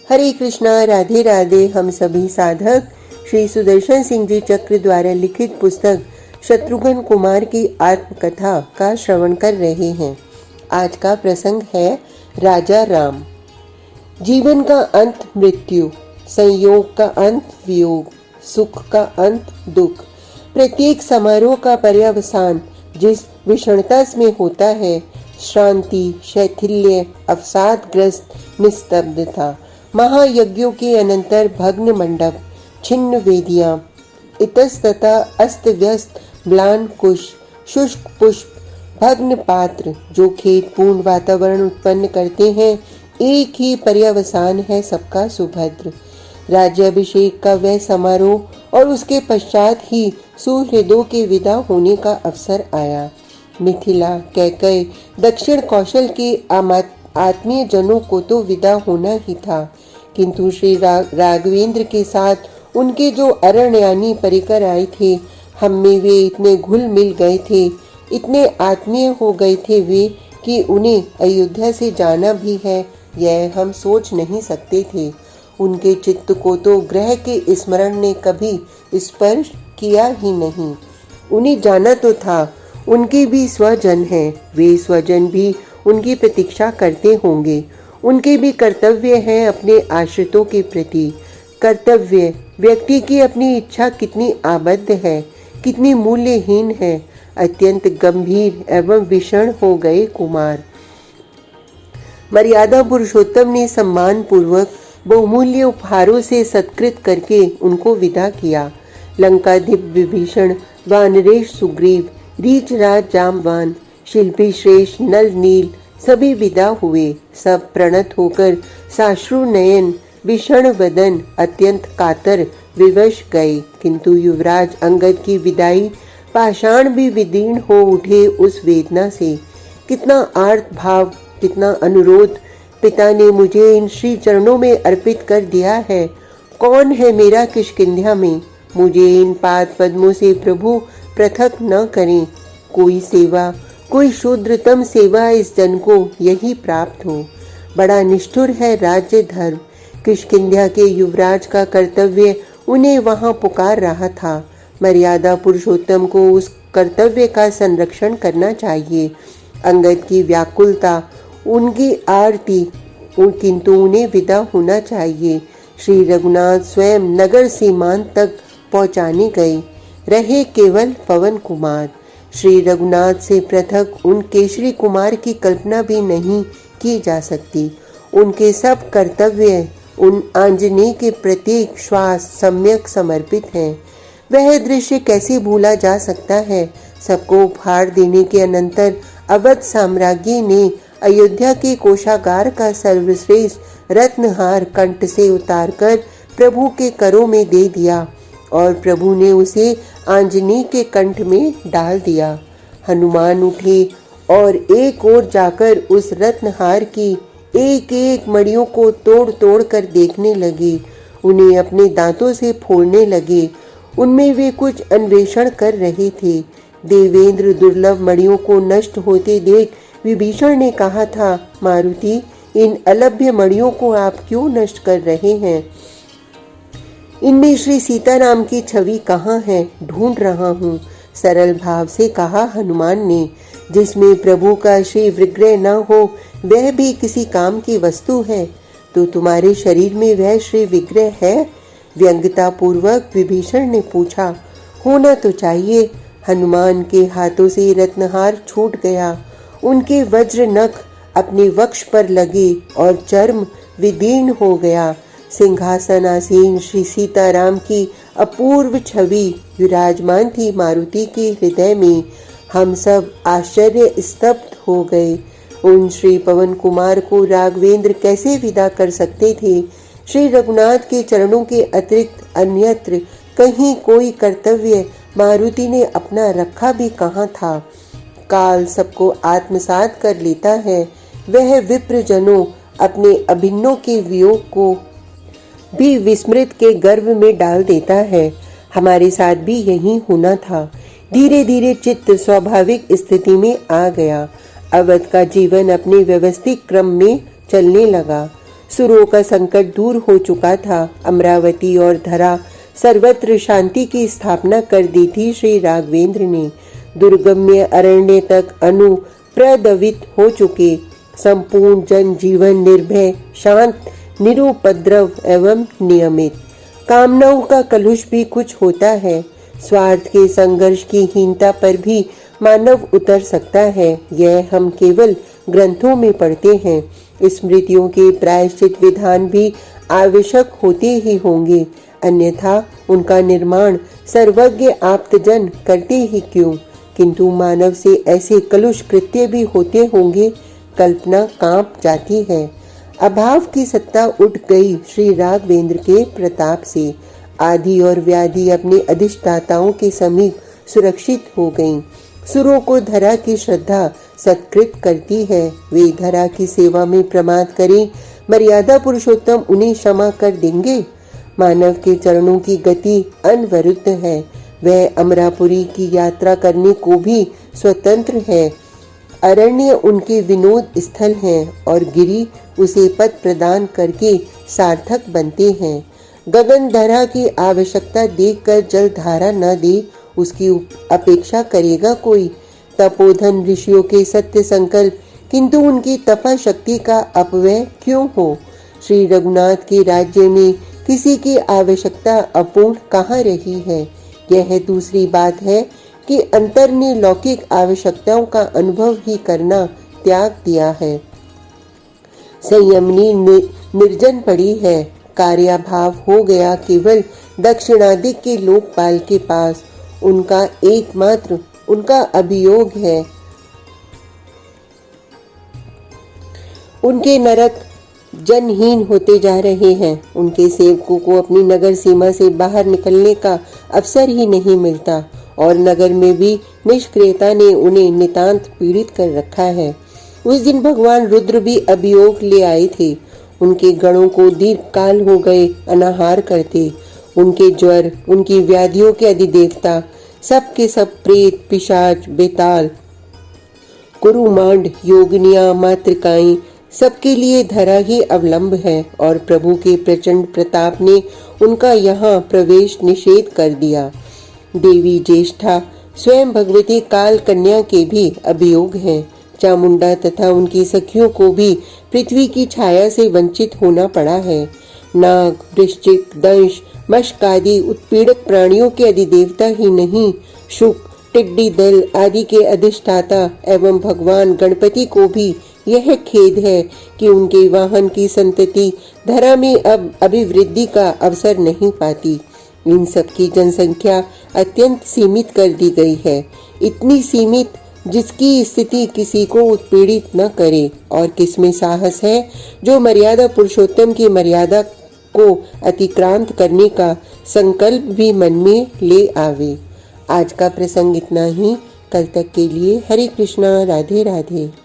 हरे कृष्णा, राधे राधे। हम सभी साधक श्री सुदर्शन सिंह जी चक्र द्वारा लिखित पुस्तक शत्रुघ्न कुमार की आत्मकथा का श्रवण कर रहे हैं। आज का प्रसंग है राजा राम। जीवन का अंत मृत्यु, संयोग का अंत वियोग, सुख का अंत दुख। प्रत्येक समारोह का पर्यवसान जिस विषणता में होता है, श्रांति, शैथिल्य, अवसादग्रस्त निस्तब्धता, महायज्ञों के अनंतर भग्न मंडप, छिन्न वेदियां, इतस्ततः अस्त व्यस्त म्लान कुश, शुष्क पुष्प, भग्न पात्र जो खेत पूर्ण वातावरण उत्पन्न करते हैं, एक ही पर्यवसान है सबका सुभद्र। राज्याभिषेक का वह समारोह और उसके पश्चात ही सुहृदों के विदा होने का अवसर आया। मिथिला, कैकय, दक्षिण कौशल के आत्मीय जनों को तो विदा होना ही था, किंतु श्री राघवेंद्र के साथ उनके जो अरण्यानी परिकर आए थे, हम में वे इतने घुल मिल गए थे, इतने आत्मीय हो गए थे वे कि उन्हें अयोध्या से जाना भी है यह हम सोच नहीं सकते थे। उनके चित्त को तो ग्रह के स्मरण ने कभी स्पर्श किया ही नहीं। उन्हें जाना तो था, उनके भी स्वजन हैं, वे स्वजन भी उनकी प्रतीक्षा करते होंगे। उनके भी कर्तव्य हैं अपने आश्रितों के प्रति। कर्तव्य व्यक्ति की अपनी इच्छा कितनी आबद्ध है, कितनी मूल्यहीन है। अत्यंत गंभीर एवं विषण हो गए कुमार। मर्यादा पुरुषोत्तम ने सम्मान पूर्वक बहुमूल्य उपहारों से सत्कृत करके उनको विदा किया। लंकाधिप विभीषण, वानरेश सुग्रीव, रीछराज जाम्बवान, शिल्पी श्रेष्ठ नल नील सभी विदा हुए। सब प्रणत होकर साश्रु नयन, विषण वदन, अत्यंत कातर विवश गए। किंतु युवराज अंगद की विदाई पाषाण भी विदीर्ण हो उठे उस वेदना से। कितना आर्त भाव, कितना अनुरोध। पिता ने मुझे इन श्री चरणों में अर्पित कर दिया है, कौन है मेरा किष्किंध्या में। मुझे इन पाद पद्मों से प्रभु पृथक न करें। कोई सेवा, कोई शूद्रतम सेवा इस जन को यही प्राप्त हो। बड़ा निष्ठुर है राज्य धर्म। किष्किंध्या के युवराज का कर्तव्य उन्हें वहां पुकार रहा था। मर्यादा पुरुषोत्तम को उस कर्तव्य का संरक्षण करना चाहिए। अंगद की व्याकुलता, उनकी आरती, किंतु उन्हें विदा होना चाहिए। श्री रघुनाथ स्वयं नगर सीमांत तक पहुंचाने गए, रहे केवल पवन कुमार। श्री रघुनाथ से पृथक उन केशरी कुमार की कल्पना भी नहीं की जा सकती। उनके सब कर्तव्य उन आंजनेय के प्रत्येक श्वास सम्यक समर्पित हैं। वह दृश्य कैसे भूला जा सकता है। सबको उपहार देने के अनंतर अवध साम्राज्य ने अयोध्या के कोषागार का सर्वश्रेष्ठ रत्नहार कंठ से उतारकर प्रभु के करों में दे दिया और प्रभु ने उसे आंजनेय के कंठ में डाल दिया। हनुमान उठे और एक ओर जाकर उस रत्नहार की एक एक मड़ियों को तोड़ तोड़ कर देखने लगे, उन्हें अपने दांतों से फोड़ने लगे। उनमें वे कुछ अन्वेषण कर रहे थे। देवेंद्र दुर्लभ मड़ियों को नष्ट होते देख विभीषण ने कहा था, मारुति, इन अलभ्य मड़ियों को आप क्यों नष्ट कर रहे हैं? इनमें श्री सीताराम की छवि कहाँ है? ढूंढ रहा हूँ, सरल भाव से कहा हनुमान ने। जिसमें प्रभु का श्री विग्रह न हो वह भी किसी काम की वस्तु है, तो तुम्हारे शरीर में वह श्री विग्रह है? व्यंग्यता पूर्वक विभीषण ने पूछा। होना तो चाहिए। हनुमान के हाथों से रत्नहार छूट गया। उनके वज्र नख अपने वक्ष पर लगे और चर्म विदीर्ण हो गया। सिंहासन आसीन श्री सीताराम की अपूर्व छवि विराजमान थी मारुति के हृदय में। हम सब आश्चर्य स्तब्ध हो गए। उन श्री पवन कुमार को राघवेंद्र कैसे विदा कर सकते थे? श्री रघुनाथ के चरणों के अतिरिक्त अन्यत्र कहीं कोई कर्तव्य मारुति ने अपना रखा भी कहाँ था? काल सबको आत्मसात कर लेता है। वह विप्रजनों अपने अभिन्नों के वियोग को भी विस्मृत के गर्भ में डाल देता है। हमारे साथ भी यही होना था। धीरे धीरे चित्त स्वाभाविक स्थिति में आ गया। अवध का जीवन अपने व्यवस्थित क्रम में चलने लगा। सुरों का संकट दूर हो चुका था। अमरावती और धरा सर्वत्र शांति की स्थापना कर दी थी श्री राघवेंद्र ने। दुर्गम्य अरण्य तक अनुप्रदवित हो चुके संपूर्ण जन जीवन निर्भय, शांत, निरुपद्रव एवं नियमित। कामनाओं का कलुष भी कुछ होता है। स्वार्थ के संघर्ष की हीनता पर भी मानव उतर सकता है। यह हम केवल ग्रंथों में पढ़ते हैं। स्मृतियों के प्रायश्चित विधान भी आवश्यक होते ही होंगे, अन्यथा उनका निर्माण सर्वज्ञ आप्तजन करते ही क्यों। किंतु मानव से ऐसे कलुष कृत्य भी होते होंगे, कल्पना कांप जाती है। अभाव की सत्ता उठ गई श्री राघवेंद्र के प्रताप से। आदि और व्याधि अपने अधिष्ठाताओं के समीप सुरक्षित हो गईं। सुरों को धरा की श्रद्धा सत्कृत करती है। वे धरा की सेवा में प्रमाद करें, मर्यादा पुरुषोत्तम उन्हें क्षमा कर देंगे। मानव के चरणों की गति अनवरुद्ध है। वह अमरापुरी की यात्रा करने को भी स्वतंत्र है। अरण्य उनके विनोद स्थल हैं और गिरी उसे पद प्रदान करके सार्थक बनते हैं। गगन धरा की आवश्यकता देखकर जल धारा न दे, उसकी अपेक्षा करेगा कोई। तपोधन ऋषियों के सत्य संकल्प, किंतु उनकी तपा शक्ति का अपव्यय क्यों हो। श्री रघुनाथ के राज्य में किसी की आवश्यकता अपूर्ण कहाँ रही है। यह दूसरी बात है कि अंतर ने लौकिक आवश्यकताओं का अनुभव ही करना त्याग दिया है। संयमनी निर्जन पड़ी है। कार्याभाव हो गया केवल दक्षिणादिक के लोकपाल के पास। उनका एकमात्र उनका अभियोग है। उनके नरक जनहीन होते जा रहे हैं। उनके सेवकों को अपनी नगर सीमा से बाहर निकलने का अवसर ही नहीं मिलता और नगर में भी निष्क्रियता ने उन्हें नितांत पीड़ित कर रखा है। उस दिन भगवान रुद्र भी अभियोग ले आए थे। उनके गणों को दीर्घ काल हो गए अनाहार करते। उनके ज्वर, उनकी व्याधियों के अधिदेवता, सब के सब प्रेत, पिशाच, बेताल, कुरुमांड, योगिनियां, मातृकाएं, सबके लिए धरा ही अवलंब है और प्रभु के प्रचंड प्रताप ने उनका यहाँ प्रवेश निषेध कर दिया। देवी ज्येष्ठा स्वयं भगवती काल कन्या के भी अभियोग हैं। चामुंडा तथा उनकी सखियों को भी पृथ्वी की छाया से वंचित होना पड़ा है। नाग, वृश्चिक, दंश, मशक आदि उत्पीड़क प्राणियों के अधिदेवता ही नहीं, शुक, टिड्डी दल आदि के अधिष्ठाता एवं भगवान गणपति को भी यह खेद है कि उनके वाहन की संतति धरा में अब अभिवृद्धि का अवसर नहीं पाती। इन सब की जनसंख्या अत्यंत सीमित कर दी गई है, इतनी सीमित जिसकी स्थिति किसी को उत्पीड़ित न करे। और किसमें साहस है जो मर्यादा पुरुषोत्तम की मर्यादा को अतिक्रांत करने का संकल्प भी मन में ले आवे। आज का प्रसंग इतना ही। कल तक के लिए हरे कृष्णा, राधे राधे।